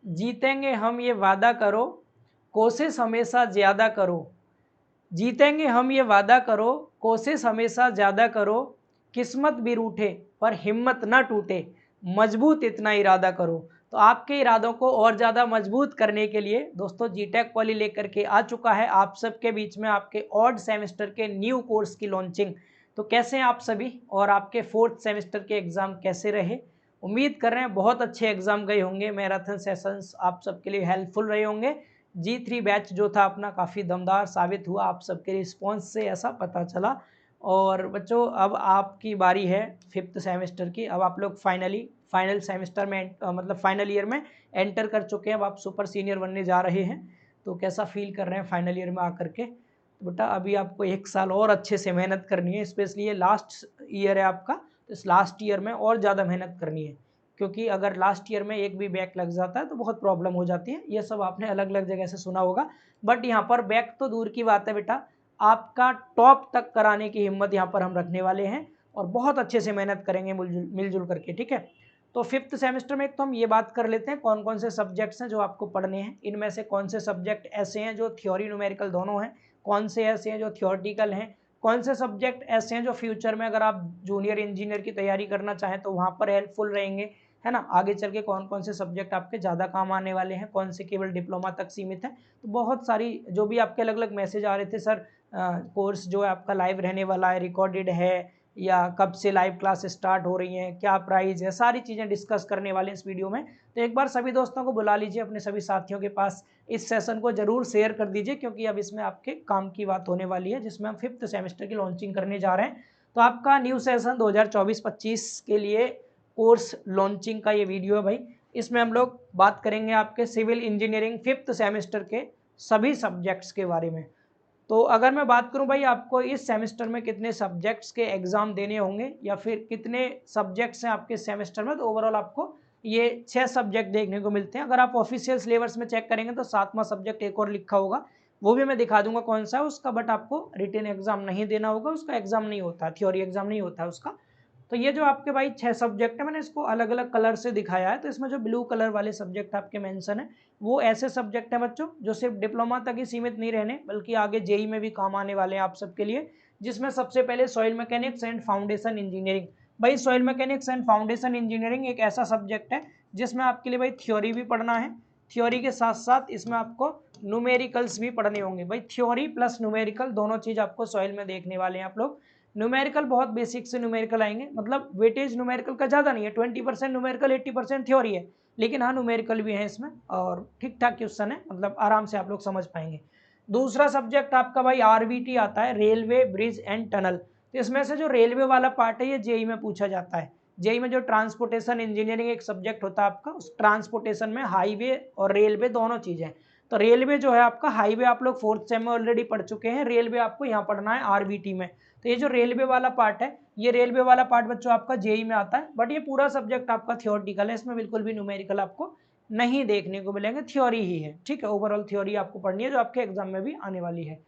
जीतेंगे हम ये वादा करो, कोशिश हमेशा ज़्यादा करो। जीतेंगे हम ये वादा करो, कोशिश हमेशा ज़्यादा करो, किस्मत भी रूठे पर हिम्मत ना टूटे, मजबूत इतना इरादा करो। तो आपके इरादों को और ज़्यादा मजबूत करने के लिए दोस्तों जीटेक पॉली लेकर के आ चुका है आप सबके बीच में आपके ऑड सेमेस्टर के न्यू कोर्स की लॉन्चिंग। तो कैसे हैं आप सभी और आपके 4th सेमेस्टर के एग्ज़ाम कैसे रहे? उम्मीद कर रहे हैं बहुत अच्छे एग्ज़ाम गए होंगे, मैराथन सेशंस आप सबके लिए हेल्पफुल रहे होंगे। G3 बैच जो था अपना काफ़ी दमदार साबित हुआ, आप सबके रिस्पॉन्स से ऐसा पता चला। और बच्चों अब आपकी बारी है 5th सेमेस्टर की। अब आप लोग फाइनल सेमेस्टर में मतलब फाइनल ईयर में एंटर कर चुके हैं। अब आप सुपर सीनियर बनने जा रहे हैं। तो कैसा फील कर रहे हैं फाइनल ईयर में आकर के? तो बेटा अभी आपको 1 साल और अच्छे से मेहनत करनी है, स्पेशली ये लास्ट ईयर है आपका, तो इस लास्ट ईयर में और ज़्यादा मेहनत करनी है, क्योंकि अगर लास्ट ईयर में एक भी बैक लग जाता है तो बहुत प्रॉब्लम हो जाती है। ये सब आपने अलग अलग जगह से सुना होगा, बट यहाँ पर बैक तो दूर की बात है बेटा, आपका टॉप तक कराने की हिम्मत यहाँ पर हम रखने वाले हैं और बहुत अच्छे से मेहनत करेंगे मिलजुल करके, ठीक है। तो 5th सेमेस्टर में तो हम ये बात कर लेते हैं कौन कौन से सब्जेक्ट्स हैं जो आपको पढ़ने हैं। इनमें से कौन से सब्जेक्ट ऐसे हैं जो थ्योरी न्यूमेरिकल दोनों हैं, कौन से ऐसे हैं जो थियोरटिकल हैं, कौन से सब्जेक्ट ऐसे हैं जो फ्यूचर में अगर आप जूनियर इंजीनियर की तैयारी करना चाहें तो वहाँ पर हेल्पफुल रहेंगे, है ना। आगे चल के कौन कौन से सब्जेक्ट आपके ज़्यादा काम आने वाले हैं, कौन से केवल डिप्लोमा तक सीमित है। तो बहुत सारी जो भी आपके अलग अलग मैसेज आ रहे थे, सर कोर्स जो है आपका लाइव रहने वाला है, रिकॉर्डेड है, या कब से लाइव क्लास स्टार्ट हो रही हैं, क्या प्राइस है, सारी चीज़ें डिस्कस करने वाले हैं इस वीडियो में। तो एक बार सभी दोस्तों को बुला लीजिए अपने सभी साथियों के पास, इस सेशन को जरूर शेयर कर दीजिए, क्योंकि अब इसमें आपके काम की बात होने वाली है, जिसमें हम 5th सेमेस्टर की लॉन्चिंग करने जा रहे हैं। तो आपका न्यू सेशन 2024-25 के लिए कोर्स लॉन्चिंग का ये वीडियो है भाई। इसमें हम लोग बात करेंगे आपके सिविल इंजीनियरिंग 5th सेमेस्टर के सभी सब्जेक्ट्स के बारे में। तो अगर मैं बात करूं भाई आपको इस सेमेस्टर में कितने सब्जेक्ट्स के एग्जाम देने होंगे या फिर कितने सब्जेक्ट्स हैं आपके सेमेस्टर में, तो ओवरऑल आपको ये 6 सब्जेक्ट देखने को मिलते हैं। अगर आप ऑफिशियल सिलेबस में चेक करेंगे तो 7वां सब्जेक्ट एक और लिखा होगा, वो भी मैं दिखा दूंगा कौन सा है उसका, बट आपको रिटन एग्जाम नहीं देना होगा, उसका एग्जाम नहीं होता, थ्योरी एग्जाम नहीं होता है उसका। तो ये जो आपके भाई 6 सब्जेक्ट है, मैंने इसको अलग अलग कलर से दिखाया है। तो इसमें जो ब्लू कलर वाले सब्जेक्ट आपके मेंशन है वो ऐसे सब्जेक्ट हैं बच्चों जो सिर्फ डिप्लोमा तक ही सीमित नहीं रहने, बल्कि आगे जेई में भी काम आने वाले हैं आप सबके लिए। जिसमें सबसे पहले soil mechanics and foundation engineering. भाई soil mechanics and foundation engineering एक ऐसा सब्जेक्ट है जिसमें आपके लिए भाई थ्योरी भी पढ़ना है, थ्योरी के साथ साथ इसमें आपको न्यूमेरिकल्स भी पढ़ने होंगे। भाई थ्योरी प्लस न्यूमेरिकल दोनों चीज आपको सॉइल में देखने वाले हैं आप लोग। न्यूमेरिकल बहुत बेसिक से न्यूमेरिकल आएंगे, मतलब वेटेज न्यूमेरिकल का ज़्यादा नहीं है, 20% न्यूमेरिकल 80% थ्योरी है, लेकिन हाँ न्यूमेरिकल भी है इसमें और ठीक ठाक क्वेश्चन है, मतलब आराम से आप लोग समझ पाएंगे। दूसरा सब्जेक्ट आपका भाई आरबीटी आता है, रेलवे ब्रिज एंड टनल। तो इसमें से जो रेलवे वाला पार्ट है ये जेई में पूछा जाता है। जेई में जो ट्रांसपोर्टेशन इंजीनियरिंग एक सब्जेक्ट होता है आपका, उस ट्रांसपोर्टेशन में हाईवे और रेलवे दोनों चीज़ें। तो रेलवे जो है आपका, हाईवे आप लोग 4th सेम में ऑलरेडी पढ़ चुके हैं, रेलवे आपको यहाँ पढ़ना है आरबीटी में। तो ये जो रेलवे वाला पार्ट है, ये रेलवे वाला पार्ट बच्चों आपका जेई में आता है, बट ये पूरा सब्जेक्ट आपका थियोरटिकल है, इसमें बिल्कुल भी न्यूमेरिकल आपको नहीं देखने को मिलेंगे, थ्योरी ही है, ठीक है। ओवरऑल थ्योरी आपको पढ़नी है जो आपके एग्जाम में भी आने वाली है।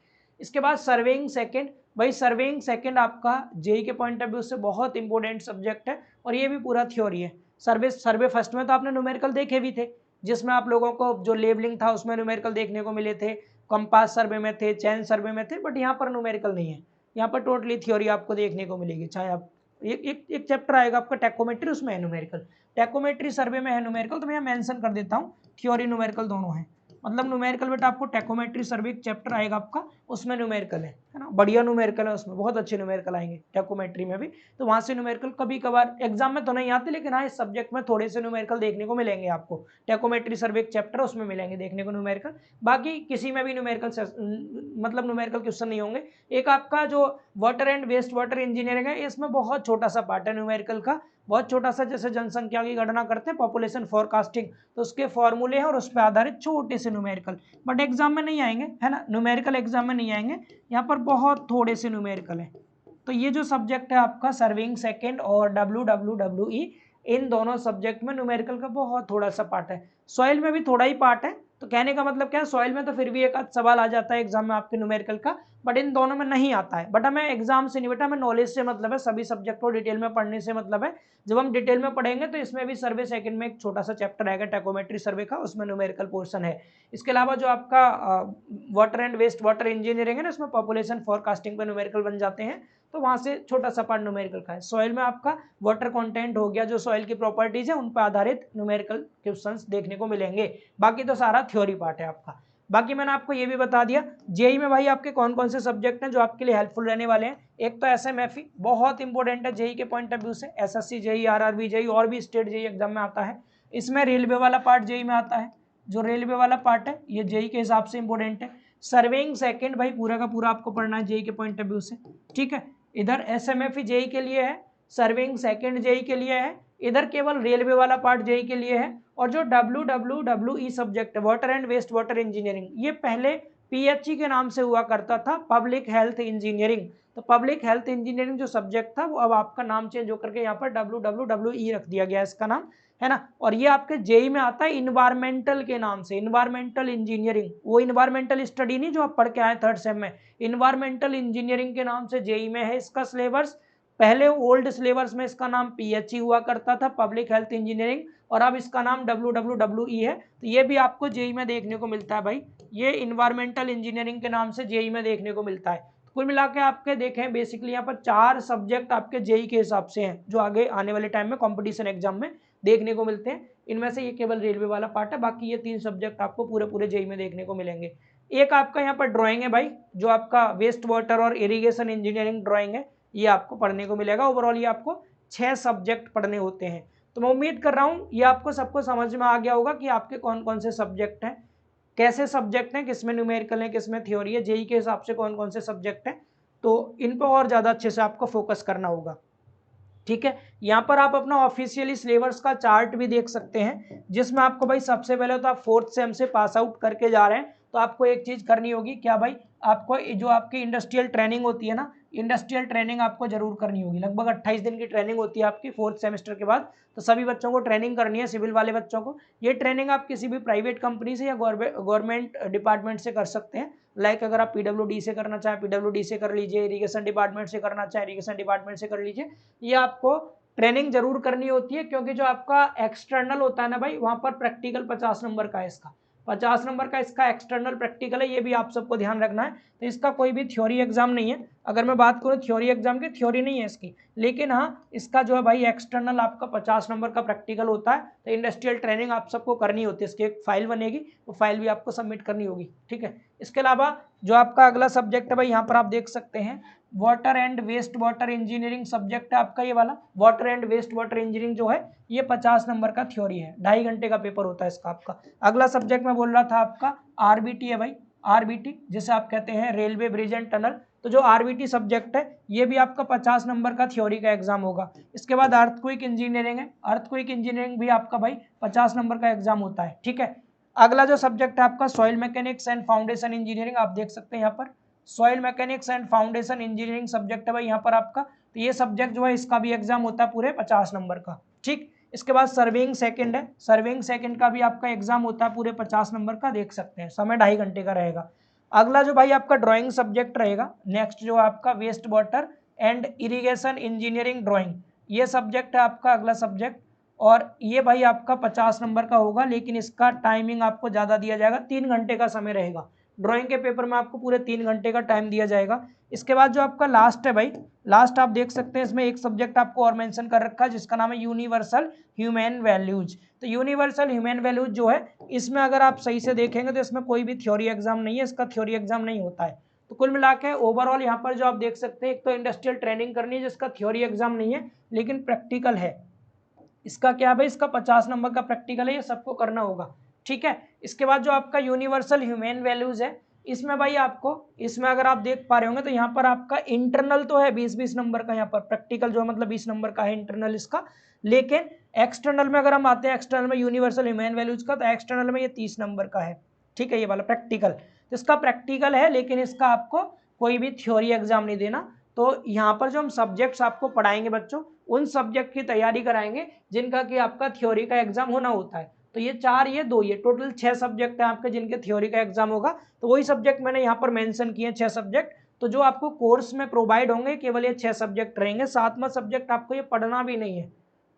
इसके बाद सर्वेइंग सेकंड। भाई सर्वेइंग सेकंड आपका जेई के पॉइंट ऑफ व्यू से बहुत इंपॉर्टेंट सब्जेक्ट है और ये भी पूरा थ्योरी है। सर्वे फर्स्ट में तो आपने न्यूमेरिकल देखे भी थे, जिसमें आप लोगों को जो लेबलिंग था उसमें न्यूमेरिकल देखने को मिले थे, कंपास सर्वे में थे, चैन सर्वे में थे, बट यहाँ पर न्यूमेरिकल नहीं है। यहाँ पर टोटली थ्योरी आपको देखने को मिलेगी। चाहे आप एक चैप्टर आएगा आपका टेकोमेट्री, उसमें है न्यूमेरिकल, टेकोमेट्री सर्वे में है न्यूमेरिकल, तो मैं यहाँ मेंशन कर देता हूँ थ्योरी न्यूमेरिकल दोनों है। मतलब न्यूमेरिकल बेटा आपको टेकोमेट्री सर्वे एक चैप्टर आएगा आपका, उसमें न्यूमेरिकल है ना, बढ़िया न्यूमेरिकल है उसमें, बहुत अच्छे न्यूमेरिकल आएंगे टेकोमेट्री में भी। तो वहाँ से न्यूमेरिकल कभी कभार एग्जाम में तो नहीं आते, लेकिन हाँ इस सब्जेक्ट में थोड़े से न्यूमेरिकल देखने को मिलेंगे आपको। टेकोमेट्री सर्वे एक चैप्टर है उसमें मिलेंगे देखने को न्यूमेरिकल, बाकी किसी में भी न्यूमेरिकल मतलब न्यूमेरिकल क्वेश्चन नहीं होंगे। एक आपका जो water and waste water engineering है, इसमें बहुत छोटा सा पार्ट है न्यूमेरिकल का, बहुत छोटा सा, जैसे जनसंख्या की गणना करते हैं पॉपुलेशन फोरकास्टिंग, तो उसके फॉर्मूले हैं और उस पर आधारित छोटे से न्यूमेरिकल, बट एग्जाम में नहीं आएंगे, है ना, न्यूमेरिकल एग्जाम में नहीं आएंगे, यहाँ पर बहुत थोड़े से न्यूमेरिकल है। तो ये जो सब्जेक्ट है आपका सर्विंग सेकंड और WWWE, इन दोनों सब्जेक्ट में न्यूमेरिकल का बहुत थोड़ा सा पार्ट है। सॉइल में भी थोड़ा ही पार्ट है, तो कहने का मतलब क्या है, सॉइल में तो फिर भी एक आध सवाल आ जाता है एग्जाम में आपके न्यूमेरिकल का, बट इन दोनों में नहीं आता है। बट हमें एग्जाम से नहीं बेटा, हमें नॉलेज से मतलब है, सभी सब्जेक्ट को डिटेल में पढ़ने से मतलब है। जब हम डिटेल में पढ़ेंगे तो इसमें भी सर्वे सेकंड में एक छोटा सा चैप्टर आएगा टैकोमेट्री सर्वे का, उसमें न्यूमेरिकल पोर्शन है। इसके अलावा जो आपका water and waste water engineering है ना, उसमें पॉपुलेशन फोरकास्टिंग पे न्यूमेरिकल बन जाते हैं, तो वहां से छोटा सा पार्ट न्यूमेरिकल का है। सॉइल में आपका वाटर कंटेंट हो गया, जो सॉइल की प्रॉपर्टीज है उन पर आधारित न्यूमेरिकल क्वेश्चंस देखने को मिलेंगे, बाकी तो सारा थ्योरी पार्ट है आपका। बाकी मैंने आपको ये भी बता दिया जेई में भाई आपके कौन कौन से सब्जेक्ट हैं जो आपके लिए हेल्पफुल रहने वाले हैं। एक तो एसएमएफई बहुत इंपॉर्टेंट है जेई के पॉइंट ऑफ व्यू से, एसएससी जेई, आरआरबी जेई और भी स्टेट जेई एग्जाम में आता है। इसमें रेलवे वाला पार्ट जेई में आता है, जो रेलवे वाला पार्ट है ये जेई के हिसाब से इंपॉर्टेंट है। सर्वेइंग सेकंड भाई पूरा का पूरा आपको पढ़ना है जेई के पॉइंट ऑफ व्यू से, ठीक है। इधर एसएमएफई जेई के लिए है, सर्वेइंग सेकंड जेई के लिए है, इधर केवल रेलवे वाला पार्ट जेई के लिए है। और जो WWWE सब्जेक्ट है water and waste water engineering, ये पहले पीएचई के नाम से हुआ करता था, पब्लिक हेल्थ इंजीनियरिंग। तो पब्लिक हेल्थ इंजीनियरिंग जो सब्जेक्ट था वो अब आपका नाम चेंज होकर के यहाँ पर WWWE रख दिया गया इसका नाम, है ना। और ये आपके जेई में आता है इन्वायरमेंटल के नाम से, इन्वायरमेंटल इंजीनियरिंग, वो इन्वायरमेंटल स्टडी नहीं जो आप पढ़ के आए थर्ड सेम में, इन्वायरमेंटल इंजीनियरिंग के नाम से जेई में है इसका सिलेबस। पहले ओल्ड सिलेबस में इसका नाम पीएचई हुआ करता था, पब्लिक हेल्थ इंजीनियरिंग, और अब इसका नाम WWWE है। तो ये भी आपको जेई में देखने को मिलता है भाई, ये इन्वायरमेंटल इंजीनियरिंग के नाम से जेई में देखने को मिलता है। कुल मिला के आपके देखें बेसिकली यहाँ पर 4 सब्जेक्ट आपके जेई के हिसाब से हैं जो आगे आने वाले टाइम में कंपटीशन एग्जाम में देखने को मिलते हैं। इनमें से ये केवल रेलवे वाला पार्ट है, बाकी ये 3 सब्जेक्ट आपको पूरे पूरे जेई में देखने को मिलेंगे। एक आपका यहाँ पर ड्राइंग है भाई, जो आपका वेस्ट वाटर और इरिगेशन इंजीनियरिंग ड्राइंग है, ये आपको पढ़ने को मिलेगा। ओवरऑल ये आपको 6 सब्जेक्ट पढ़ने होते हैं। तो मैं उम्मीद कर रहा हूँ ये आपको सबको समझ में आ गया होगा कि आपके कौन कौन से सब्जेक्ट हैं, कैसे सब्जेक्ट हैं, किसमें न्यूमेरिकल है, किसमें थ्योरी है, जेई के हिसाब से कौन कौन से सब्जेक्ट हैं, तो इन पर और ज़्यादा अच्छे से आपको फोकस करना होगा, ठीक है। यहाँ पर आप अपना ऑफिशियली सिलेबस का चार्ट भी देख सकते हैं, जिसमें आपको भाई सबसे पहले तो आप 4th सेम से पास आउट करके जा रहे हैं, तो आपको एक चीज़ करनी होगी क्या भाई, आपको जो आपकी इंडस्ट्रियल ट्रेनिंग होती है ना, इंडस्ट्रियल ट्रेनिंग आपको जरूर करनी होगी। लगभग 28 दिन की ट्रेनिंग होती है आपकी 4th सेमेस्टर के बाद, तो सभी बच्चों को ट्रेनिंग करनी है, सिविल वाले बच्चों को। ये ट्रेनिंग आप किसी भी प्राइवेट कंपनी से या गवर्नमेंट डिपार्टमेंट से कर सकते हैं। लाइक अगर आप PWD से करना चाहें PWD से कर लीजिए, इरीगेशन डिपार्टमेंट से करना चाहें इरीगेशन डिपार्टमेंट से कर लीजिए। ये आपको ट्रेनिंग जरूर करनी होती है, क्योंकि जो आपका एक्सटर्नल होता है ना भाई, वहां पर प्रैक्टिकल 50 नंबर का है, इसका 50 नंबर का इसका एक्सटर्नल प्रैक्टिकल है, ये भी आप सबको ध्यान रखना है। तो इसका कोई भी थ्योरी एग्जाम नहीं है। अगर मैं बात करूँ थ्योरी एग्जाम की, थ्योरी नहीं है इसकी, लेकिन हाँ इसका जो है भाई एक्सटर्नल आपका 50 नंबर का प्रैक्टिकल होता है। तो इंडस्ट्रियल ट्रेनिंग आप सबको करनी होती है, इसकी एक फाइल बनेगी, वो फाइल भी आपको सबमिट करनी होगी, ठीक है। इसके अलावा जो आपका अगला सब्जेक्ट है भाई, यहाँ पर आप देख सकते हैं water and waste water engineering subject है आपका ये वाला। Water and waste water engineering जो है ये 50 नंबर का थ्योरी है, 2.5 घंटे का पेपर होता है इसका आपका। अगला सब्जेक्ट मैं बोल रहा था आपका आरबीटी है भाई, आरबीटी जिसे आप कहते हैं रेलवे ब्रिज एंड टनल। तो जो आरबीटी सब्जेक्ट है ये भी आपका 50 नंबर का थ्योरी का एग्जाम होगा। इसके बाद अर्थक्वेक इंजीनियरिंग है, अर्थक्वेक इंजीनियरिंग भी आपका भाई 50 नंबर का एग्जाम होता है, ठीक है। अगला जो सब्जेक्ट है आपका soil mechanics and foundation engineering, आप देख सकते हैं यहाँ पर soil mechanics and foundation engineering subject है भाई यहाँ पर आपका। तो ये सब्जेक्ट जो है इसका भी एग्जाम होता है पूरे 50 नंबर का, ठीक। इसके बाद सर्वेइंग सेकंड है, सर्वेइंग सेकंड का भी आपका एग्जाम होता है पूरे 50 नंबर का, देख सकते हैं, समय 2.5 घंटे का रहेगा। अगला जो भाई आपका ड्राइंग सब्जेक्ट रहेगा नेक्स्ट, जो आपका waste water and irrigation engineering drawing, ये सब्जेक्ट है आपका अगला सब्जेक्ट। और ये भाई आपका 50 नंबर का होगा, लेकिन इसका टाइमिंग आपको ज़्यादा दिया जाएगा, 3 घंटे का समय रहेगा। ड्राइंग के पेपर में आपको पूरे 3 घंटे का टाइम दिया जाएगा। इसके बाद जो आपका लास्ट है भाई, लास्ट आप देख सकते हैं इसमें एक सब्जेक्ट आपको और मेंशन कर रखा है जिसका नाम है यूनिवर्सल ह्यूमन वैल्यूज। तो यूनिवर्सल ह्यूमन वैल्यूज जो है इसमें अगर आप सही से देखेंगे तो इसमें कोई भी थ्योरी एग्जाम नहीं है, इसका थ्योरी एग्जाम नहीं होता है। तो कुल मिला के ओवरऑल यहाँ पर जो आप देख सकते हैं, एक तो इंडस्ट्रियल ट्रेनिंग करनी है जिसका थ्योरी एग्जाम नहीं है लेकिन प्रैक्टिकल है, इसका क्या भाई, इसका 50 नंबर का प्रैक्टिकल है, ये सबको करना होगा, ठीक है। इसके बाद जो आपका यूनिवर्सल ह्यूमन वैल्यूज है, इसमें भाई आपको, इसमें अगर आप देख पा रहे होंगे तो यहाँ पर आपका इंटरनल तो है 20-20 नंबर का, यहाँ पर प्रैक्टिकल जो मतलब 20 नंबर का है इंटरनल इसका, लेकिन एक्सटर्नल में अगर हम आते हैं, एक्सटर्नल में यूनिवर्सल ह्यूमन वैल्यूज का, तो एक्सटर्नल में ये 30 नंबर का है, ठीक है, ये वाला प्रैक्टिकल। तो इसका प्रैक्टिकल है लेकिन इसका आपको कोई भी थ्योरी एग्जाम नहीं देना। तो यहाँ पर जो हम सब्जेक्ट्स आपको पढ़ाएंगे बच्चों, उन सब्जेक्ट की तैयारी कराएंगे जिनका कि आपका थ्योरी का एग्जाम होना होता है। तो ये 4 ये 2 ये टोटल 6 सब्जेक्ट हैं आपके जिनके थ्योरी का एग्जाम होगा। तो वही सब्जेक्ट मैंने यहाँ पर मेंशन किए 6 सब्जेक्ट। तो जो आपको कोर्स में प्रोवाइड होंगे केवल ये 6 सब्जेक्ट रहेंगे। 7वां सब्जेक्ट आपको ये पढ़ना भी नहीं है,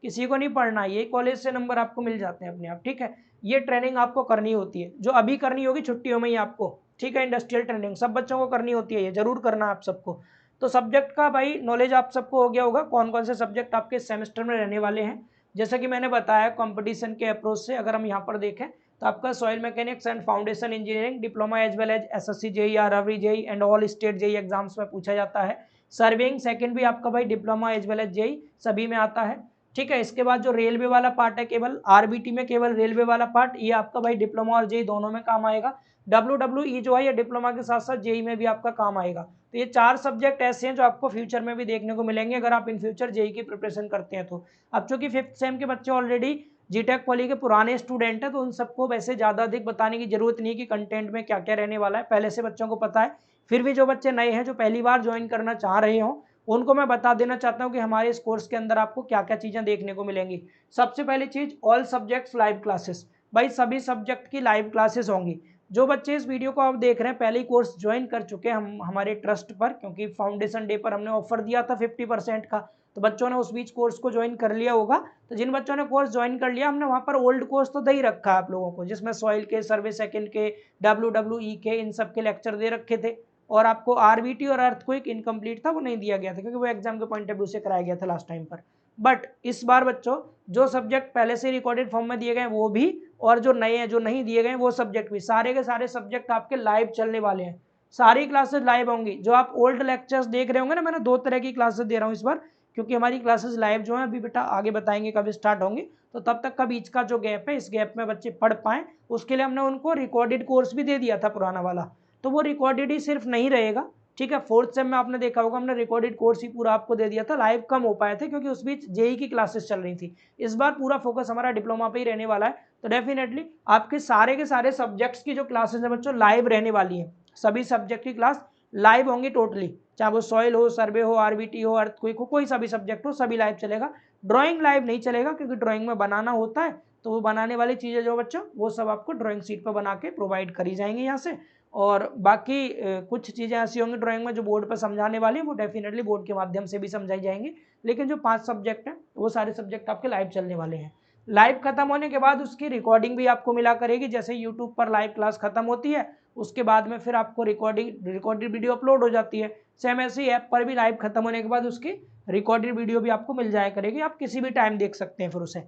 किसी को नहीं पढ़ना है, ये कॉलेज से नंबर आपको मिल जाते हैं अपने आप, ठीक है। ये ट्रेनिंग आपको करनी होती है, जो अभी करनी होगी छुट्टियों में ही आपको, ठीक है। इंडस्ट्रियल ट्रेनिंग सब बच्चों को करनी होती है, ये जरूर करना आप सबको। तो सब्जेक्ट का भाई नॉलेज आप सबको हो गया होगा, कौन कौन से सब्जेक्ट आपके सेमेस्टर में रहने वाले हैं। जैसा कि मैंने बताया कंपटीशन के अप्रोच से अगर हम यहाँ पर देखें तो आपका soil mechanics and foundation engineering diploma as well as SSC JE, RRB JE and all state JE exams में पूछा जाता है। सर्वेइंग सेकंड भी आपका भाई diploma as well as JE सभी में आता है, ठीक है। इसके बाद जो रेलवे वाला पार्ट है, केवल आरबीटी में केवल रेलवे वाला पार्ट, ये आपका भाई डिप्लोमा और जेई दोनों में काम आएगा। डब्ल्यूडब्ल्यूई जो है ये डिप्लोमा के साथ साथ जेई में भी आपका काम आएगा। तो ये 4 सब्जेक्ट ऐसे हैं जो आपको फ्यूचर में भी देखने को मिलेंगे अगर आप इन फ्यूचर जेई की प्रिपरेशन करते हैं तो। अब चूंकि 5th सेम के बच्चे ऑलरेडी जीटेक पॉली के पुराने स्टूडेंट हैं तो उन सबको वैसे ज़्यादा अधिक बताने की जरूरत नहीं है कि कंटेंट में क्या क्या रहने वाला है, पहले से बच्चों को पता है। फिर भी जो बच्चे नए हैं जो पहली बार ज्वाइन करना चाह रहे हों उनको मैं बता देना चाहता हूं कि हमारे इस कोर्स के अंदर आपको क्या क्या चीजें देखने को मिलेंगी। सबसे पहली चीज ऑल सब्जेक्ट्स लाइव क्लासेस, भाई सभी सब्जेक्ट की लाइव क्लासेस होंगी। जो बच्चे इस वीडियो को आप देख रहे हैं पहले ही कोर्स ज्वाइन कर चुके हैं हम हमारे ट्रस्ट पर, क्योंकि फाउंडेशन डे पर हमने ऑफर दिया था 50% का, तो बच्चों ने उस बीच कोर्स को ज्वाइन कर लिया होगा। तो जिन बच्चों ने कोर्स ज्वाइन कर लिया हमने वहां पर ओल्ड कोर्स तो दे ही रखा है आप लोगों को, जिसमें सॉइल के, सर्वे सेकंड के, डब्ल्यूडब्ल्यूई के, इन सब के लेक्चर दे रखे थे। और आपको आरबीटी और अर्थक्वेक इनकम्प्लीट था वो नहीं दिया गया था क्योंकि वो एग्जाम के पॉइंट ऑफ व्यू से कराया गया था लास्ट टाइम पर। बट इस बार बच्चों जो सब्जेक्ट पहले से रिकॉर्डेड फॉर्म में दिए गए वो भी, और जो नए हैं जो नहीं दिए गए वो सब्जेक्ट भी, सारे के सारे सब्जेक्ट आपके लाइव चलने वाले हैं। सारी क्लासेस लाइव होंगी। जो आप ओल्ड लेक्चर्स देख रहे होंगे ना, मैंने 2 तरह की क्लासेस दे रहा हूँ इस बार, क्योंकि हमारी क्लासेस लाइव जो है अभी बेटा आगे बताएंगे कब स्टार्ट होंगे, तो तब तक का बीच का जो गैप है इस गैप में बच्चे पढ़ पाए उसके लिए हमने उनको रिकॉर्डेड कोर्स भी दे दिया था पुराना वाला। तो वो रिकॉर्डेड ही सिर्फ नहीं रहेगा, ठीक है। 4th सेम में आपने देखा होगा हमने रिकॉर्डेड कोर्स ही पूरा आपको दे दिया था, लाइव कम हो पाए थे क्योंकि उस बीच जेई की क्लासेस चल रही थी। इस बार पूरा फोकस हमारा डिप्लोमा पे ही रहने वाला है, तो डेफिनेटली आपके सारे के सारे सब्जेक्ट्स की जो क्लासेस है बच्चों लाइव रहने वाली है। सभी सब्जेक्ट की क्लास लाइव होंगी टोटली, चाहे वो सॉइल हो, सर्वे हो, आरबीटी हो, अर्थक्वेक हो, कोई सा भी सब्जेक्ट हो सभी लाइव चलेगा। ड्राइंग लाइव नहीं चलेगा क्योंकि ड्राइंग में बनाना होता है, तो वो बनाने वाली चीज़ें जो बच्चों वो सब आपको ड्राइंग शीट पर बना के प्रोवाइड करी जाएंगी यहाँ से। और बाकी कुछ चीज़ें ऐसी होंगी ड्राइंग में जो बोर्ड पर समझाने वाली है वो डेफिनेटली बोर्ड के माध्यम से भी समझाई जाएंगी। लेकिन जो 5 सब्जेक्ट हैं वो सारे सब्जेक्ट आपके लाइव चलने वाले हैं। लाइव खत्म होने के बाद उसकी रिकॉर्डिंग भी आपको मिला करेगी, जैसे यूट्यूब पर लाइव क्लास खत्म होती है उसके बाद में फिर आपको रिकॉर्डेड वीडियो अपलोड हो जाती है। सेम ऐसे ही ऐप पर भी लाइव खत्म होने के बाद उसकी रिकॉर्डेड वीडियो भी आपको मिल जाया करेगी, आप किसी भी टाइम देख सकते हैं फिर उसे,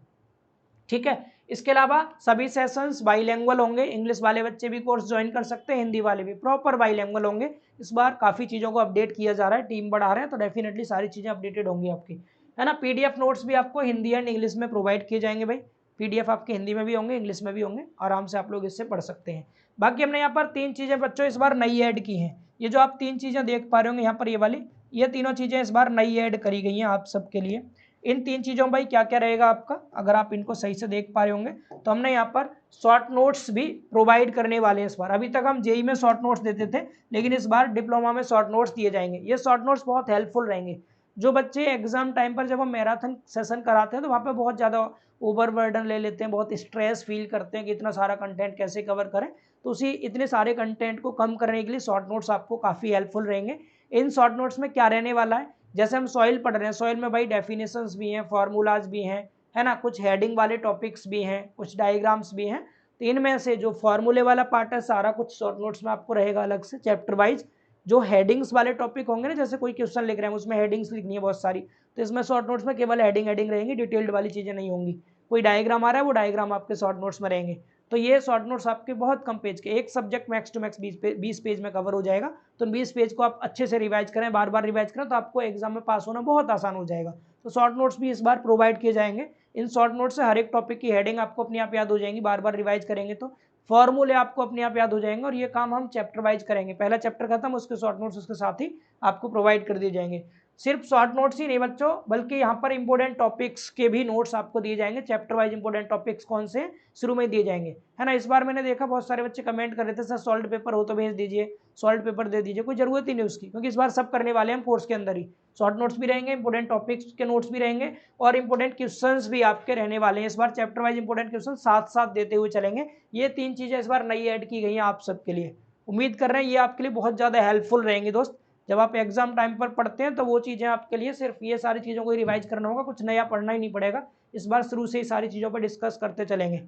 ठीक है। इसके अलावा सभी सेशंस बाईलैंग्वेज होंगे, इंग्लिश वाले बच्चे भी कोर्स ज्वाइन कर सकते हैं, हिंदी वाले भी प्रॉपर बाईलैंग्वेज होंगे। इस बार काफ़ी चीज़ों को अपडेट किया जा रहा है, टीम बढ़ा रहे हैं, तो डेफिनेटली सारी चीज़ें अपडेटेड होंगी आपकी, है ना। पीडीएफ नोट्स भी आपको हिंदी एंड इंग्लिश में प्रोवाइड किए जाएंगे भाई, पीडीएफ आपके हिंदी में भी होंगे इंग्लिश में भी होंगे, आराम से आप लोग इससे पढ़ सकते हैं। बाकी हमने यहाँ पर 3 चीज़ें बच्चों इस बार नई ऐड की हैं। ये जो आप 3 चीज़ें देख पा रहे होंगे यहाँ पर ये वाली, ये तीनों चीज़ें इस बार नई ऐड करी गई हैं आप सबके लिए। इन 3 चीज़ों भाई क्या क्या रहेगा आपका, अगर आप इनको सही से देख पा रहे होंगे तो हमने यहाँ पर शॉर्ट नोट्स भी प्रोवाइड करने वाले हैं इस बार। अभी तक हम जेई में शॉर्ट नोट्स देते थे लेकिन इस बार डिप्लोमा में शॉर्ट नोट्स दिए जाएंगे। ये शॉर्ट नोट्स बहुत हेल्पफुल रहेंगे। जो बच्चे एग्जाम टाइम पर जब हम मैराथन सेशन कराते हैं तो वहाँ पर बहुत ज़्यादा ओवरबर्डन ले लेते हैं, बहुत स्ट्रेस फील करते हैं कि इतना सारा कंटेंट कैसे कवर करें, तो उसी इतने सारे कंटेंट को कम करने के लिए शॉर्ट नोट्स आपको काफ़ी हेल्पफुल रहेंगे। इन शॉर्ट नोट्स में क्या रहने वाला है, जैसे हम सॉइल पढ़ रहे हैं, सॉइल में भाई डेफिनेशंस भी हैं, फार्मूलाज भी हैं, है ना, कुछ हेडिंग वाले टॉपिक्स भी हैं, कुछ डायग्राम्स भी हैं। तो इनमें से जो फार्मूले वाला पार्ट है सारा कुछ शॉर्ट नोट्स में आपको रहेगा अलग से चैप्टर वाइज। जो हेडिंग्स वाले टॉपिक होंगे ना, जैसे कोई क्वेश्चन लिख रहे हैं उसमें हेडिंग्स लिखनी है बहुत सारी, तो इसमें शॉर्ट नोट्स में केवल हेडिंग रहेंगी, डिटेल्ड वाली चीज़ें नहीं होंगी। कोई डायग्राम आ रहा है वो डायग्राम आपके शॉर्ट नोट्स में रहेंगे। तो ये शॉर्ट नोट्स आपके बहुत कम पेज के, एक subject max to max 20 page में कवर हो जाएगा। तो 20 पेज को आप अच्छे से रिवाइज करें, बार बार रिवाइज करें, तो आपको एग्जाम में पास होना बहुत आसान हो जाएगा। तो शॉर्ट नोट्स भी इस बार प्रोवाइड किए जाएंगे। इन शॉर्ट नोट से हर एक टॉपिक की हेडिंग आपको अपने आप याद हो जाएंगी, बार बार रिवाइज करेंगे तो फॉर्मूले आपको अपने आप याद हो जाएंगे। और ये काम हम चैप्टर वाइज करेंगे, पहला चैप्टर खत्म उसके शॉर्ट नोट्स उसके साथ ही आपको प्रोवाइड कर दिए जाएंगे। सिर्फ शॉर्ट नोट्स ही नहीं बच्चों, बल्कि यहाँ पर इंपॉर्टेंट टॉपिक्स के भी नोट्स आपको दिए जाएंगे। चैप्टर वाइज इंपॉर्टेंट टॉपिक्स कौन से शुरू में दिए जाएंगे, है ना। इस बार मैंने देखा बहुत सारे बच्चे कमेंट कर रहे थे सर सॉल्व पेपर हो तो भेज दीजिए, सॉल्व पेपर दे दीजिए। कोई जरूरत ही नहीं उसकी, क्योंकि इस बार सब करने वाले हैं हम कोर्स के अंदर ही। शॉर्ट नोट्स भी रहेंगे, इंपॉर्टेंट टॉपिक्स के नोट्स भी रहेंगे, और इंपॉर्टेंट क्वेश्चंस भी आपके रहने वाले हैं। इस बार चैप्टर वाइज इंपॉर्टेंट क्वेश्चन साथ साथ देते हुए चलेंगे। ये 3 चीजें इस बार नई ऐड की गई हैं आप सबके लिए। उम्मीद कर रहे हैं ये आपके लिए बहुत ज्यादा हेल्पफुल रहेंगी दोस्त। जब आप एग्जाम टाइम पर पढ़ते हैं तो वो चीज़ें आपके लिए सिर्फ ये सारी चीज़ों को रिवाइज करना होगा, कुछ नया पढ़ना ही नहीं पड़ेगा। इस बार शुरू से ही सारी चीज़ों पर डिस्कस करते चलेंगे,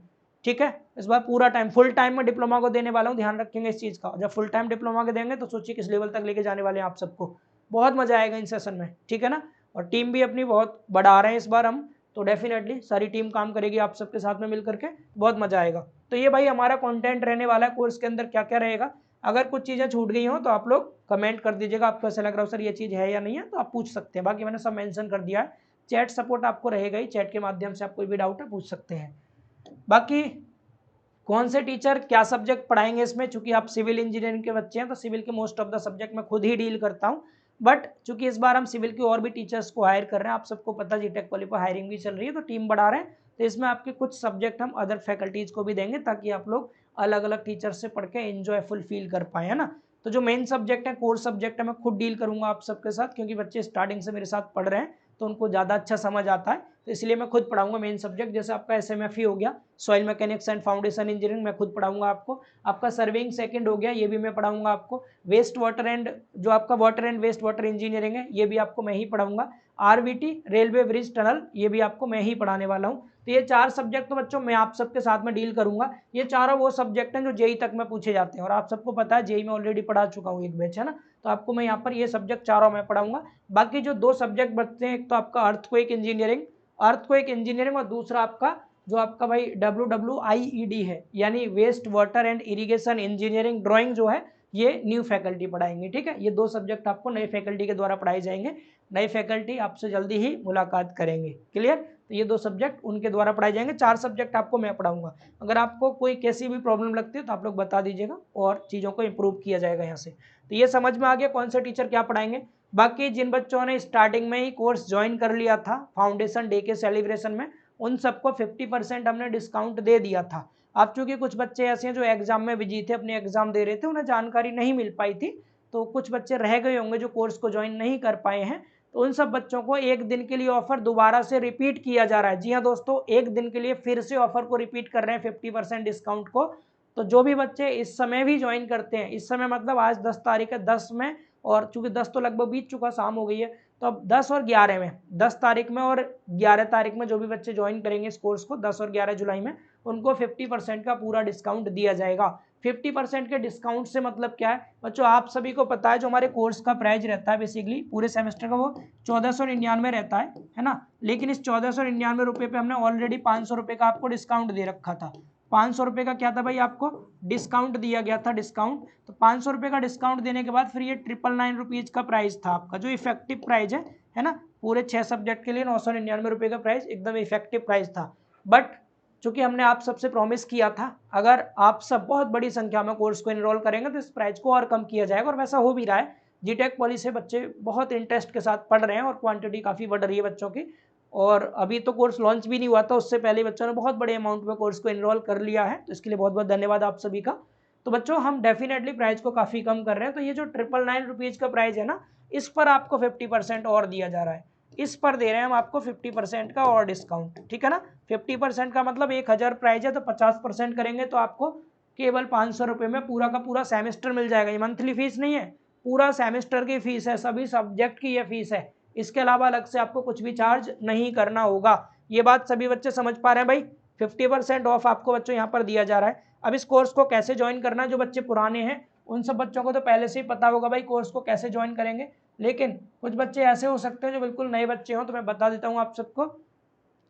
ठीक है। इस बार पूरा टाइम फुल टाइम में डिप्लोमा को देने वाला हूँ, ध्यान रखेंगे इस चीज़ का। जब फुल टाइम डिप्लोमा के देंगे तो सोचिए किस लेवल तक लेके जाने वाले हैं आप सबको। बहुत मजा आएगा इन सेशन में, ठीक है ना। और टीम भी अपनी बहुत बढ़ा रहे हैं इस बार हम, तो डेफिनेटली सारी टीम काम करेगी आप सबके साथ में मिल करके, बहुत मजा आएगा। तो ये भाई हमारा कंटेंट रहने वाला है कोर्स के अंदर, क्या क्या रहेगा। अगर कुछ चीज़ें छूट गई हो तो आप लोग कमेंट कर दीजिएगा, आपको ऐसा लग रहा हो सर ये चीज़ है या नहीं है, तो आप पूछ सकते हैं। बाकी मैंने सब मेंशन कर दिया है। चैट सपोर्ट आपको रहेगा ही, चैट के माध्यम से आप कोई भी डाउट है पूछ सकते हैं। बाकी कौन से टीचर क्या सब्जेक्ट पढ़ाएंगे इसमें, चूंकि आप सिविल इंजीनियरिंग के बच्चे हैं तो सिविल के मोस्ट ऑफ द सब्जेक्ट मैं खुद ही डील करता हूँ। बट चूंकि इस बार हम सिविल के और भी टीचर्स को हायर कर रहे हैं, आप सबको पता जीटेक वाली पर हायरिंग भी चल रही है, तो टीम बढ़ा रहे हैं। तो इसमें आपके कुछ सब्जेक्ट हम अदर फैकल्टीज को भी देंगे, ताकि आप लोग अलग अलग टीचर से पढ़ के एंजॉयफुल फील कर पाए, है ना। तो जो मेन सब्जेक्ट है, कोर सब्जेक्ट है, मैं खुद डील करूंगा आप सबके साथ, क्योंकि बच्चे स्टार्टिंग से मेरे साथ पढ़ रहे हैं तो उनको ज़्यादा अच्छा समझ आता है, तो इसलिए मैं खुद पढ़ाऊंगा मेन सब्जेक्ट। जैसे आपका SMFE हो गया, soil mechanics and foundation engineering, मैं खुद पढ़ाऊंगा आपको। आपका सर्वेइंग सेकंड हो गया, ये भी मैं पढ़ाऊंगा आपको। वेस्ट वाटर एंड जो आपका water and waste water engineering है, ये भी आपको मैं ही पढ़ाऊंगा। RVT रेलवे ब्रिज टनल, ये भी आपको मैं ही पढ़ाने वाला हूँ। तो ये 4 सब्जेक्ट तो बच्चों मैं आप सबके साथ में डील करूंगा। ये चारों वो सब्जेक्ट हैं जो जेई तक में पूछे जाते हैं, और आप सबको पता है जेई में ऑलरेडी पढ़ा चुका हूँ एक बैच, है ना। तो आपको मैं यहाँ पर ये सब्जेक्ट चारों मैं पढ़ाऊंगा। बाकी जो 2 सब्जेक्ट बचते हैं, एक तो आपका अर्थक्वेक इंजीनियरिंग और दूसरा आपका जो आपका भाई WWIED है, यानी waste water and irrigation engineering drawing जो है, ये न्यू फैकल्टी पढ़ाएंगे, ठीक है। ये 2 सब्जेक्ट आपको नए फैकल्टी के द्वारा पढ़ाए जाएंगे। नए फैकल्टी आपसे जल्दी ही मुलाकात करेंगे, क्लियर। तो ये 2 सब्जेक्ट उनके द्वारा पढ़ाए जाएंगे, 4 सब्जेक्ट आपको मैं पढ़ाऊंगा। अगर आपको कोई कैसी भी प्रॉब्लम लगती है तो आप लोग बता दीजिएगा, और चीज़ों को इम्प्रूव किया जाएगा यहाँ से। तो ये समझ में आ गया कौन से टीचर क्या पढ़ाएंगे। बाकी जिन बच्चों ने स्टार्टिंग में ही कोर्स ज्वाइन कर लिया था फाउंडेशन डे के सेलिब्रेशन में, उन सबको 50% हमने डिस्काउंट दे दिया था। अब चूंकि कुछ बच्चे ऐसे हैं जो एग्जाम में बिजी थे, अपने एग्जाम दे रहे थे, उन्हें जानकारी नहीं मिल पाई थी, तो कुछ बच्चे रह गए होंगे जो कोर्स को ज्वाइन नहीं कर पाए हैं। तो उन सब बच्चों को एक दिन के लिए ऑफर दोबारा से रिपीट किया जा रहा है। जी हाँ दोस्तों, एक दिन के लिए फिर से ऑफर को रिपीट कर रहे हैं 50% डिस्काउंट को। तो जो भी बच्चे इस समय भी ज्वाइन करते हैं, इस समय मतलब आज 10 तारीख है, 10 में, और चूंकि 10 तो लगभग बीत चुका, शाम हो गई है, तो अब 10 और 11 में, 10 तारीख में और 11 तारीख में जो भी बच्चे ज्वाइन करेंगे इस कोर्स को 10 और 11 जुलाई में, उनको 50% का पूरा डिस्काउंट दिया जाएगा। 50% के डिस्काउंट से मतलब क्या है बच्चों, आप सभी को पता है जो हमारे कोर्स का प्राइस रहता है बेसिकली पूरे सेमेस्टर का, वो 1499 रहता है ना। लेकिन इस 1499 रुपये पे हमने ऑलरेडी 500 रुपये का आपको डिस्काउंट दे रखा था। 500 रुपये का क्या था भाई, आपको डिस्काउंट दिया गया था, डिस्काउंट। तो 500 रुपये का डिस्काउंट देने के बाद फिर ये 999 रुपीज़ का प्राइस था आपका, जो इफेक्टिव प्राइस है ना। पूरे 6 सब्जेक्ट के लिए 999 रुपये का प्राइस एकदम इफेक्टिव प्राइस था। बट चूंकि हमने आप सबसे प्रॉमिस किया था, अगर आप सब बहुत बड़ी संख्या में कोर्स को इनरोल करेंगे तो इस प्राइस को और कम किया जाएगा, और वैसा हो भी रहा है। जीटेक पॉली से बच्चे बहुत इंटरेस्ट के साथ पढ़ रहे हैं, और क्वांटिटी काफ़ी बढ़ रही है बच्चों की। और अभी तो कोर्स लॉन्च भी नहीं हुआ था, उससे पहले बच्चों ने बहुत बड़े अमाउंट में कोर्स को इनरोल कर लिया है, तो इसके लिए बहुत बहुत धन्यवाद आप सभी का। तो बच्चों हम डेफिनेटली प्राइस को काफ़ी कम कर रहे हैं, तो ये जो 999 रुपीज़ का प्राइस है ना, इस पर आपको 50% और दिया जा रहा है। इस पर दे रहे हैं हम आपको 50% का और डिस्काउंट, ठीक है ना। 50% का मतलब 1000 प्राइस है, तो 50% करेंगे तो आपको केवल 500 रुपये में पूरा का पूरा सेमेस्टर मिल जाएगा। ये मंथली फीस नहीं है, पूरा सेमेस्टर की फीस है, सभी सब्जेक्ट की ये फीस है। इसके अलावा अलग से आपको कुछ भी चार्ज नहीं करना होगा। ये बात सभी बच्चे समझ पा रहे हैं भाई। 50% ऑफ आपको बच्चों यहाँ पर दिया जा रहा है। अब इस कोर्स को कैसे ज्वाइन करना है, जो बच्चे पुराने हैं उन सब बच्चों को तो पहले से ही पता होगा भाई कोर्स को कैसे ज्वाइन करेंगे, लेकिन कुछ बच्चे ऐसे हो सकते हैं जो बिल्कुल नए बच्चे हों, तो मैं बता देता हूँ आप सबको।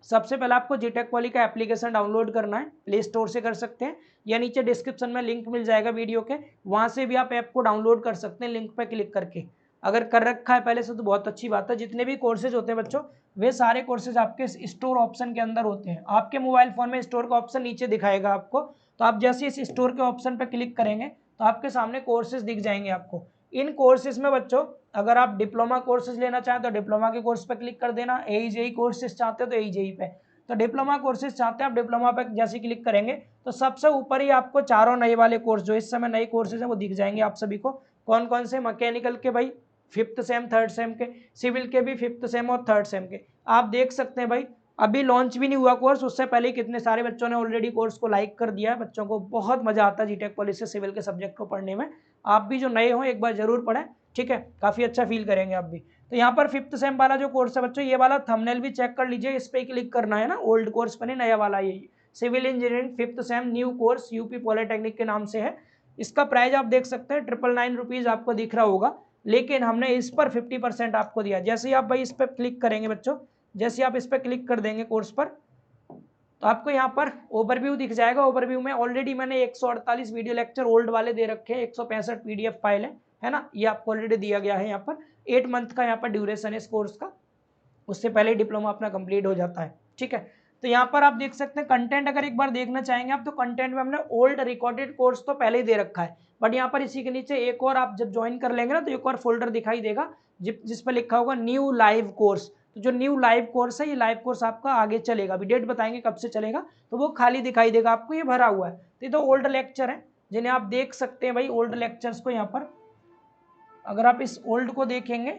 सबसे पहले आपको जीटेक पॉली का एप्लीकेशन डाउनलोड करना है, प्ले स्टोर से कर सकते हैं, या नीचे डिस्क्रिप्शन में लिंक मिल जाएगा वीडियो के, वहाँ से भी आप ऐप को डाउनलोड कर सकते हैं लिंक पर क्लिक करके। अगर कर रखा है पहले से तो बहुत अच्छी बात है। जितने भी कोर्सेज होते हैं बच्चों, वे सारे कोर्सेज आपके स्टोर ऑप्शन के अंदर होते हैं। आपके मोबाइल फोन में स्टोर का ऑप्शन नीचे दिखाएगा आपको, तो आप जैसे इस स्टोर के ऑप्शन पर क्लिक करेंगे तो आपके सामने कोर्सेज दिख जाएंगे आपको। इन कोर्सेज में बच्चों अगर आप डिप्लोमा कोर्सेज लेना चाहें तो डिप्लोमा के कोर्स पे क्लिक कर देना, AEJE कोर्सेज चाहते हो तो AEJE पे, तो डिप्लोमा कोर्सेज चाहते हैं आप डिप्लोमा पे जैसे क्लिक करेंगे तो सबसे ऊपर ही आपको चारों नए वाले कोर्स जो इस समय नए कोर्सेज हैं वो दिख जाएंगे आप सभी को। कौन कौन से? मैकेनिकल के भाई 5th सेम 3rd सेम के, सिविल के भी 5th सेम और 3rd सेम के। आप देख सकते हैं भाई अभी लॉन्च भी नहीं हुआ कोर्स, उससे पहले कितने सारे बच्चों ने ऑलरेडी कोर्स को लाइक कर दिया है। बच्चों को बहुत मजा आता है जीटेक पॉलिसी सिविल के सब्जेक्ट को पढ़ने में। आप भी जो नए हो एक बार जरूर पढ़ें, ठीक है, काफी अच्छा फील करेंगे आप भी। तो यहाँ पर 5th सेम वाला जो कोर्स है बच्चों, ये वाला थंबनेल भी चेक कर लीजिए, इस पे क्लिक करना है ना, ओल्ड कोर्स पर नहीं, नया वाला ये civil engineering 5th sem new course UP polytechnic के नाम से है। इसका प्राइस आप देख सकते हैं 999 रुपीज आपको दिख रहा होगा, लेकिन हमने इस पर 50% आपको दिया। जैसे ही आप भाई इस पर क्लिक करेंगे बच्चों, जैसे आप इस पर क्लिक कर देंगे कोर्स पर, तो आपको यहाँ पर ओवरव्यू दिख जाएगा। ओवरव्यू में ऑलरेडी मैंने 148 वीडियो लेक्चर ओल्ड वाले दे रखे हैं, 165 PDF फाइल है ना, ये आपको ऑलरेडी दिया गया है। यहाँ पर 8 मंथ का यहाँ पर ड्यूरेशन है इस कोर्स का, उससे पहले डिप्लोमा अपना कंप्लीट हो जाता है, ठीक है। तो यहाँ पर आप देख सकते हैं कंटेंट अगर एक बार देखना चाहेंगे आप, तो कंटेंट में हमने ओल्ड रिकॉर्डेड कोर्स तो पहले ही दे रखा है, बट यहाँ पर इसी के नीचे एक और आप जब ज्वाइन कर लेंगे ना तो एक और फोल्डर दिखाई देगा जिस पर लिखा होगा न्यू लाइव कोर्स। तो जो न्यू लाइव कोर्स है, ये लाइव कोर्स आपका आगे चलेगा, अभी डेट बताएंगे कब से चलेगा, तो वो खाली दिखाई देगा आपको, ये भरा हुआ है। तो ये तो ओल्ड लेक्चर है जिन्हें आप देख सकते हैं भाई, ओल्ड लेक्चर्स को। यहाँ पर अगर आप इस ओल्ड को देखेंगे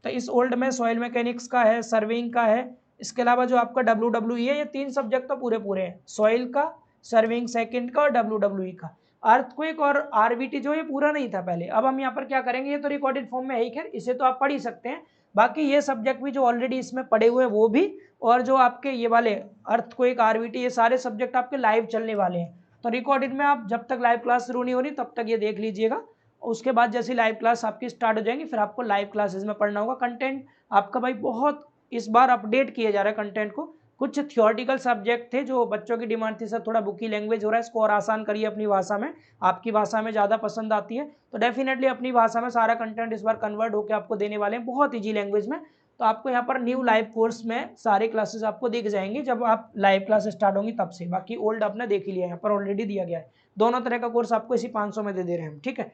तो इस ओल्ड में सॉइल मैकेनिक्स का है, सर्विंग का है, इसके अलावा जो आपका WWE है, ये 3 सब्जेक्ट तो पूरे पूरे हैं, सॉइल का, सर्विंग सेकंड का और WWE का। अर्थक्वेक और RVT जो ये पूरा नहीं था पहले, अब हम यहाँ पर क्या करेंगे, ये तो रिकॉर्डेड फॉर्म में है ही, खैर इसे तो आप पढ़ ही सकते हैं। बाकी ये सब्जेक्ट भी जो ऑलरेडी इसमें पढ़े हुए हैं वो भी, और जो आपके ये वाले अर्थक्वेक RVT ये सारे सब्जेक्ट आपके लाइव चलने वाले हैं। तो रिकॉर्डेड में आप जब तक लाइव क्लास शुरू नहीं हो रही तब तक ये देख लीजिएगा, उसके बाद जैसे लाइव क्लास आपकी स्टार्ट हो जाएंगी फिर आपको लाइव क्लासेस में पढ़ना होगा। कंटेंट आपका भाई बहुत इस बार अपडेट किया जा रहा है कंटेंट को। कुछ थियोरटिकल सब्जेक्ट थे जो बच्चों की डिमांड थी, सर थोड़ा बुकी लैंग्वेज हो रहा है, इसको और आसान करिए अपनी भाषा में, आपकी भाषा में ज़्यादा पसंद आती है, तो डेफिनेटली अपनी भाषा में सारा कंटेंट इस बार कन्वर्ट होकर आपको देने वाले हैं बहुत ईजी लैंग्वेज में। तो आपको यहाँ पर न्यू लाइव कोर्स में सारे क्लासेस आपको दिख जाएंगे जब आप लाइव क्लास स्टार्ट होंगी तब से। बाकी ओल्ड आपने देख ही लिया, यहाँ पर ऑलरेडी दिया गया है, दोनों तरह का कोर्स आपको इसी 500 में दे रहे हैं हम, ठीक है।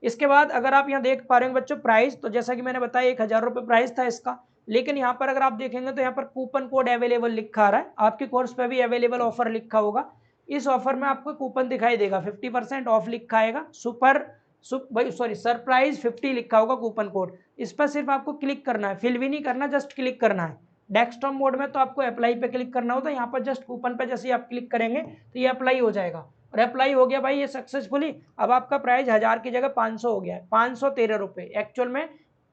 इसके बाद अगर आप यहाँ देख पा रहे हैं बच्चों प्राइस, तो जैसा कि मैंने बताया 1000 रुपये प्राइस था इसका, लेकिन यहाँ पर अगर आप देखेंगे तो यहाँ पर कूपन कोड अवेलेबल लिखा आ रहा है, आपके कोर्स पे भी अवेलेबल ऑफर लिखा होगा। इस ऑफर में आपको कूपन दिखाई देगा 50% ऑफ लिखा आएगा, सरप्राइज 50 लिखा होगा कूपन कोड। इस पर सिर्फ आपको क्लिक करना है, फिल भी नहीं करना, जस्ट क्लिक करना है। डेस्कटॉप मोड में तो आपको अप्लाई पे क्लिक करना होता है, यहाँ पर जस्ट कूपन पे जैसे आप क्लिक करेंगे तो ये अप्लाई हो जाएगा, और अप्लाई हो गया भाई ये सक्सेसफुली। अब आपका प्राइस 1000 की जगह 500 हो गया है, 513 रुपये। एक्चुअल में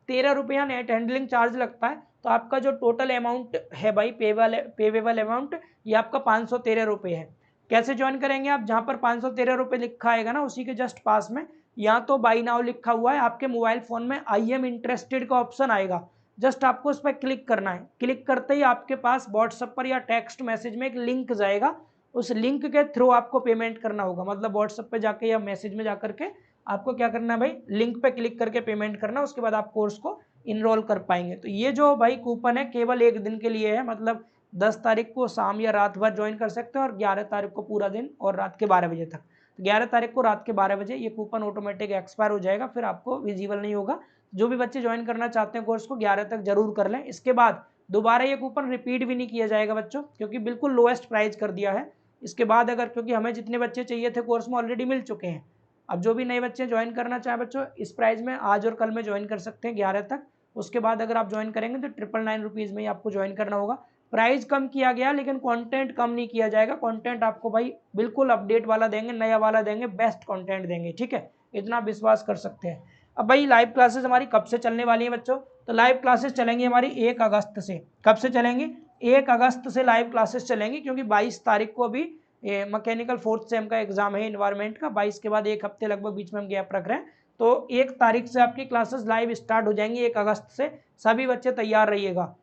13 रुपये यहाँ नेट हैंडलिंग चार्ज लगता है, तो आपका जो टोटल अमाउंट है भाई पेवेबल अमाउंट, ये आपका 513 रुपये है। कैसे ज्वाइन करेंगे आप, जहाँ पर 513 रुपये लिखा आएगा ना उसी के जस्ट पास में यहाँ तो बाई नाउ लिखा हुआ है, आपके मोबाइल फोन में आई एम इंटरेस्टेड का ऑप्शन आएगा, जस्ट आपको उस पर क्लिक करना है। क्लिक करते ही आपके पास व्हाट्सएप पर या टेक्स्ट मैसेज में एक लिंक जाएगा, उस लिंक के थ्रू आपको पेमेंट करना होगा, मतलब व्हाट्सएप पे जाके या मैसेज में जाकर के आपको क्या करना है भाई, लिंक पे क्लिक करके पेमेंट करना, उसके बाद आप कोर्स को इनरोल कर पाएंगे। तो ये जो भाई कूपन है केवल एक दिन के लिए है, मतलब 10 तारीख को शाम या रात भर ज्वाइन कर सकते हैं और 11 तारीख को पूरा दिन और रात के 12 बजे तक। 11 तारीख को रात के 12 बजे ये कूपन ऑटोमेटिक एक्सपायर हो जाएगा, फिर आपको विजिबल नहीं होगा। जो भी बच्चे ज्वाइन करना चाहते हैं कोर्स को 11 तक जरूर कर लें, इसके बाद दोबारा ये कूपन रिपीट भी नहीं किया जाएगा बच्चों, क्योंकि बिल्कुल लोएस्ट प्राइस कर दिया है। इसके बाद अगर, क्योंकि हमें जितने बच्चे चाहिए थे कोर्स में ऑलरेडी मिल चुके हैं, अब जो भी नए बच्चे ज्वाइन करना चाहें बच्चों इस प्राइस में आज और कल में ज्वाइन कर सकते हैं 11 तक। उसके बाद अगर आप ज्वाइन करेंगे तो 999 रुपीज़ में ही आपको ज्वाइन करना होगा। प्राइस कम किया गया लेकिन कंटेंट कम नहीं किया जाएगा, कंटेंट आपको भाई बिल्कुल अपडेट वाला देंगे, नया वाला देंगे, बेस्ट कंटेंट देंगे, ठीक है, इतना विश्वास कर सकते हैं। अब भाई लाइव क्लासेस हमारी कब से चलने वाली है बच्चों, तो लाइव क्लासेस चलेंगी हमारी 1 अगस्त से। कब से चलेंगी, 1 अगस्त से लाइव क्लासेस चलेंगी, क्योंकि 22 तारीख को अभी मैकेनिकल 4th सेम का एग्जाम है इन्वायरमेंट का, 22 के बाद 1 हफ्ते लगभग बीच में हम गैप रख रहे हैं, तो 1 तारीख से आपकी क्लासेस लाइव स्टार्ट हो जाएंगी 1 अगस्त से। सभी बच्चे तैयार रहिएगा,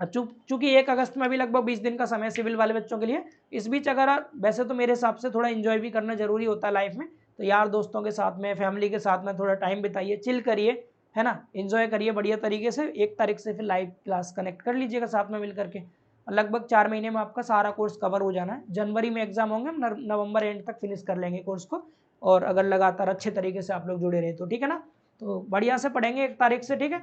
चूंकि 1 अगस्त में भी लगभग 20 दिन का समय सिविल वाले बच्चों के लिए। इस बीच अगर आप, वैसे तो मेरे हिसाब से थोड़ा एंजॉय भी करना जरूरी होता है लाइफ में, तो यार दोस्तों के साथ में, फैमिली के साथ में थोड़ा टाइम बिताइए, चिल करिए, है ना, एंजॉय करिए बढ़िया तरीके से। 1 तारीख से फिर लाइव क्लास कनेक्ट कर लीजिएगा साथ में मिल करके। लगभग 4 महीने में आपका सारा कोर्स कवर हो जाना है। जनवरी में एग्जाम होंगे, हम नवंबर एंड तक फिनिश कर लेंगे कोर्स को, और अगर लगातार अच्छे तरीके से आप लोग जुड़े रहे तो, ठीक है ना। तो बढ़िया से पढ़ेंगे 1 तारीख से, ठीक है।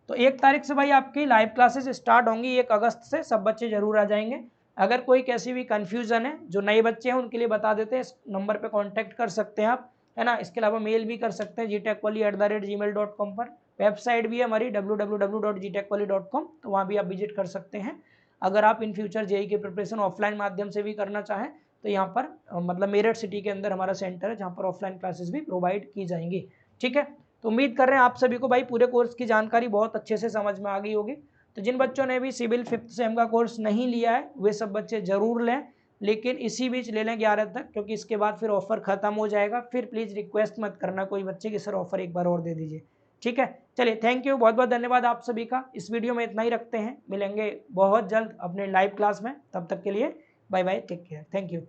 तो 1 तारीख से भाई आपकी लाइव क्लासेस स्टार्ट होंगी, 1 अगस्त से सब बच्चे जरूर आ जाएंगे। अगर कोई कैसी भी कन्फ्यूजन है, जो नए बच्चे हैं उनके लिए बता देते हैं, इस नंबर पे कांटेक्ट कर सकते हैं आप, है ना। इसके अलावा मेल भी कर सकते हैं gtechwali@gmail.com पर। वेबसाइट भी है हमारी www.gtechwali.com, तो वहाँ भी आप विजिट कर सकते हैं। अगर आप इन फ्यूचर जेई की प्रिपरेशन ऑफलाइन माध्यम से भी करना चाहें तो यहाँ पर मतलब मेरठ सिटी के अंदर हमारा सेंटर है, जहाँ पर ऑफलाइन क्लासेस भी प्रोवाइड की जाएंगी, ठीक है। तो उम्मीद कर रहे हैं आप सभी को भाई पूरे कोर्स की जानकारी बहुत अच्छे से समझ में आ गई होगी। तो जिन बच्चों ने भी सिविल 5th सेम का कोर्स नहीं लिया है वे सब बच्चे जरूर लें, लेकिन इसी बीच ले लें 11 तक, क्योंकि इसके बाद फिर ऑफर खत्म हो जाएगा। फिर प्लीज़ रिक्वेस्ट मत करना कोई बच्चे कि सर ऑफर एक बार और दे दीजिए, ठीक है। चलिए, थैंक यू, बहुत बहुत धन्यवाद आप सभी का। इस वीडियो में इतना ही रखते हैं, मिलेंगे बहुत जल्द अपने लाइव क्लास में, तब तक के लिए bye bye, take care, thank you.